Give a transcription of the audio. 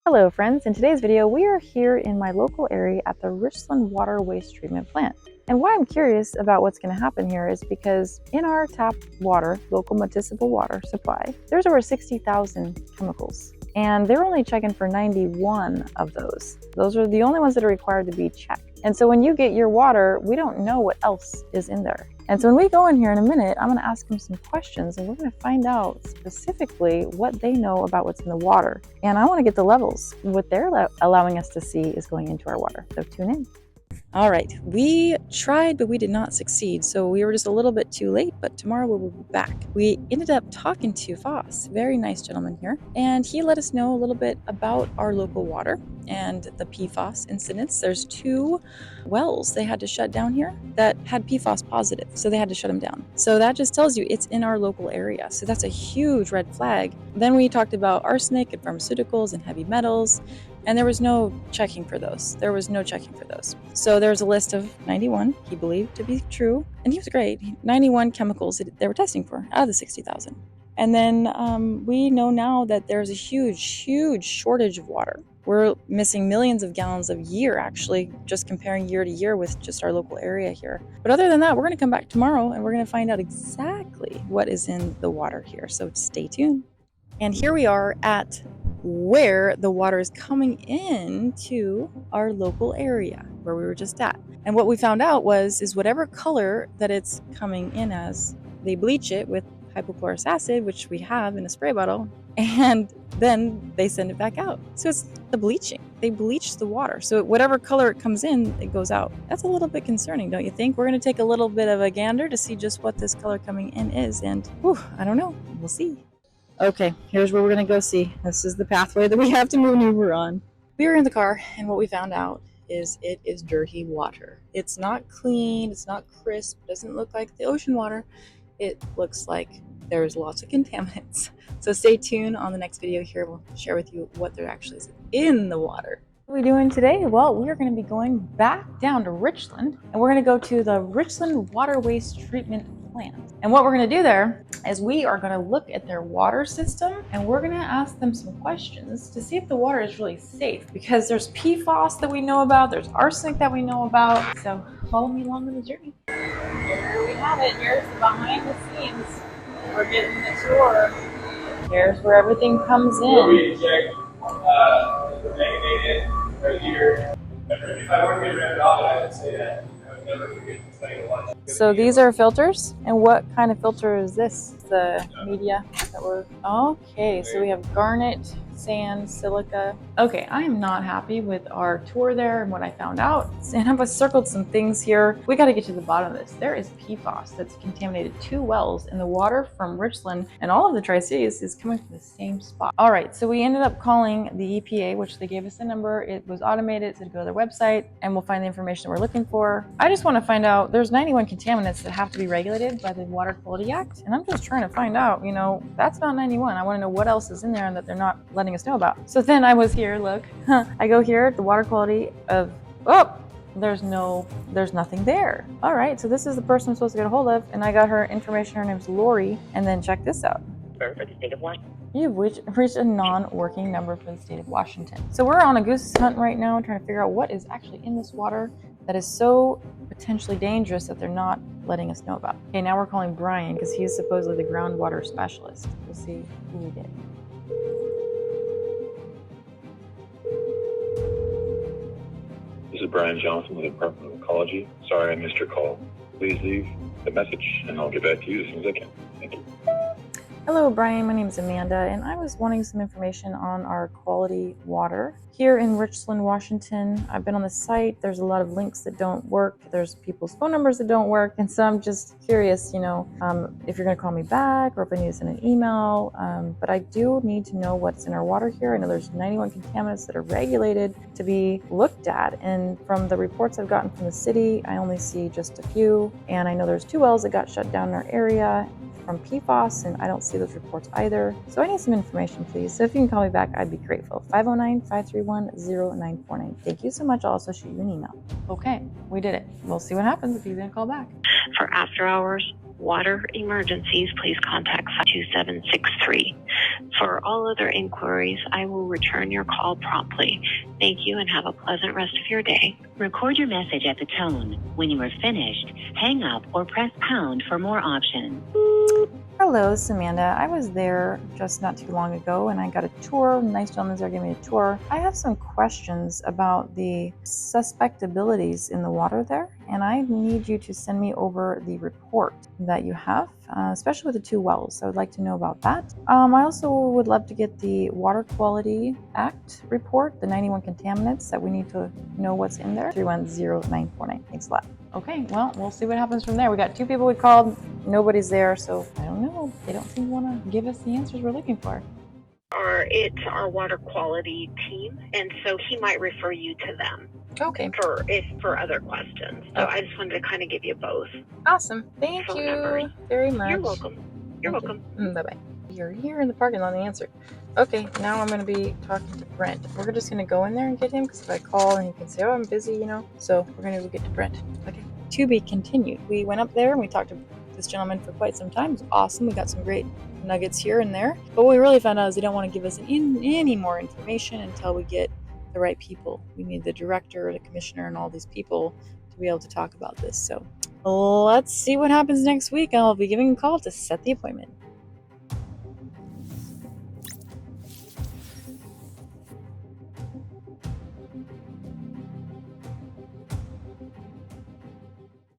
Hello friends, in today's video we are here in my local area at the Richland Water Waste Treatment Plant. And why I'm curious about what's going to happen here is because in our tap water, local municipal water supply, there's over 60,000 chemicals. And they're only checking for 91 of those. Those are the only ones that are required to be checked. And so when you get your water, we don't know what else is in there. And so when we go in here in a minute, I'm going to ask them some questions and we're going to find out specifically what they know about what's in the water. And I want to get the levels. What they're allowing us to see is going into our water. So tune in. All right, we tried, but we did not succeed. So we were just a little bit too late, but tomorrow we will be back. We ended up talking to Foss, very nice gentleman here, and he let us know a little bit about our local water and the PFAS incidents. There's 2 wells they had to shut down here that had PFAS positive, so they had to shut them down. So that just tells you it's in our local area. So that's a huge red flag. Then we talked about arsenic and pharmaceuticals and heavy metals, and there was no checking for those. So there's a list of 91 he believed to be true, and he was great. 91 chemicals that they were testing for out of the 60,000. And then we know now that there's a huge shortage of water. We're missing millions of gallons a year, actually, just comparing year to year with just our local area here. But other than that, we're going to come back tomorrow and we're going to find out exactly what is in the water here. So stay tuned. And here we are at where the water is coming into our local area where we were just at. And what we found out is whatever color that it's coming in as, they bleach it with hypochlorous acid, which we have in a spray bottle, and then they send it back out. So it's the bleaching. They bleach the water. So whatever color it comes in, it goes out. That's a little bit concerning, don't you think? We're going to take a little bit of a gander to see just what this color coming in is. And I don't know. We'll see. Okay, here's where we're going to go see. This is the pathway that we have to maneuver on. We were in the car, and what we found out is it is dirty water. It's not clean, it's not crisp, it doesn't look like the ocean water. It looks like there's lots of contaminants. So stay tuned on the next video here. We'll share with you what there actually is in the water. What are we doing today? Well, we are going to be going back down to Richland, and we're going to go to the Richland Water Waste Treatment Plant. And what we're going to do there is we are going to look at their water system, and we're going to ask them some questions to see if the water is really safe, because there's PFAS that we know about, there's arsenic that we know about. So follow me along on the journey. Here we have it. Here's the behind the scenes. We're getting the tour. Here's where everything comes in. So these are filters, and what kind of filter is this? The media that we're okay. So we have garnet, sand, silica. Okay, I am not happy with our tour there and what I found out. And I've circled some things here. We got to get to the bottom of this. There is PFAS that's contaminated 2 wells, and the water from Richland and all of the Tri-Cities is coming from the same spot. All right, so we ended up calling the EPA, which they gave us a number. It was automated. It said go to their website and we'll find the information we're looking for. I just want to find out, there's 91 contaminants that have to be regulated by the Water Quality Act, and I'm just trying to find out, that's not 91. I want to know what else is in there and that they're not letting us know about. So then I was here, look, I go here, the water quality of, there's nothing there. All right, so this is the person I'm supposed to get a hold of, and I got her information. Her name's Lori, and then check this out. For the state of Washington. You've reached a non-working number for the state of Washington. So we're on a goose hunt right now, trying to figure out what is actually in this water that is so potentially dangerous that they're not letting us know about. Okay, now we're calling Brian because he's supposedly the groundwater specialist. We'll see who we get. This is Brian Johnson with the Department of Ecology. Sorry I missed your call. Please leave the message and I'll get back to you as soon as I can. Thank you. Hello, Brian. My name is Amanda, and I was wanting some information on our quality water here in Richland, Washington. I've been on the site. There's a lot of links that don't work. There's people's phone numbers that don't work. And so I'm just curious, if you're going to call me back or if I need to send an email. But I do need to know what's in our water here. I know there's 91 contaminants that are regulated to be looked at. And from the reports I've gotten from the city, I only see just a few. And I know there's 2 wells that got shut down in our area from PFAS, and I don't see those reports either. So I need some information, please. So if you can call me back, I'd be grateful. 509-531-0949. Thank you so much. I'll also shoot you an email. Okay, we did it. We'll see what happens if you're gonna call back. For after hours, water emergencies, please contact 52763. For all other inquiries, I will return your call promptly. Thank you and have a pleasant rest of your day. Record your message at the tone. When you are finished, hang up or press pound for more options. Hello, it's Amanda. I was there just not too long ago and I got a tour. Nice gentleman there gave me a tour. I have some questions about the suspectabilities in the water there, and I need you to send me over the report that you have, especially with the 2 wells. I would like to know about that. I also would love to get the Water Quality Act report, the 91 contaminants that we need to know what's in there. 310-949. Thanks a lot. Okay, well, we'll see what happens from there. We got 2 people we called. Nobody's there, so I don't know. They don't seem to want to give us the answers we're looking for. It's our water quality team, and so he might refer you to them Okay. for other questions. So I just wanted to kind of give you both. Awesome. Thank phone you numbers. very much. You're welcome. You're Thank welcome. you. Bye-bye. You're here in the parking lot and answered. Okay, now I'm going to be talking to Brent. We're just going to go in there and get him, because if I call and he can say, oh, I'm busy, So we're going to go get to Brent. Okay. To be continued. We went up there and we talked to this gentleman for quite some time. It was awesome. We got some great nuggets here and there. But what we really found out is they don't want to give us any more information until we get the right people. We need the director, the commissioner, and all these people to be able to talk about this. So let's see what happens next week. I'll be giving a call to set the appointment.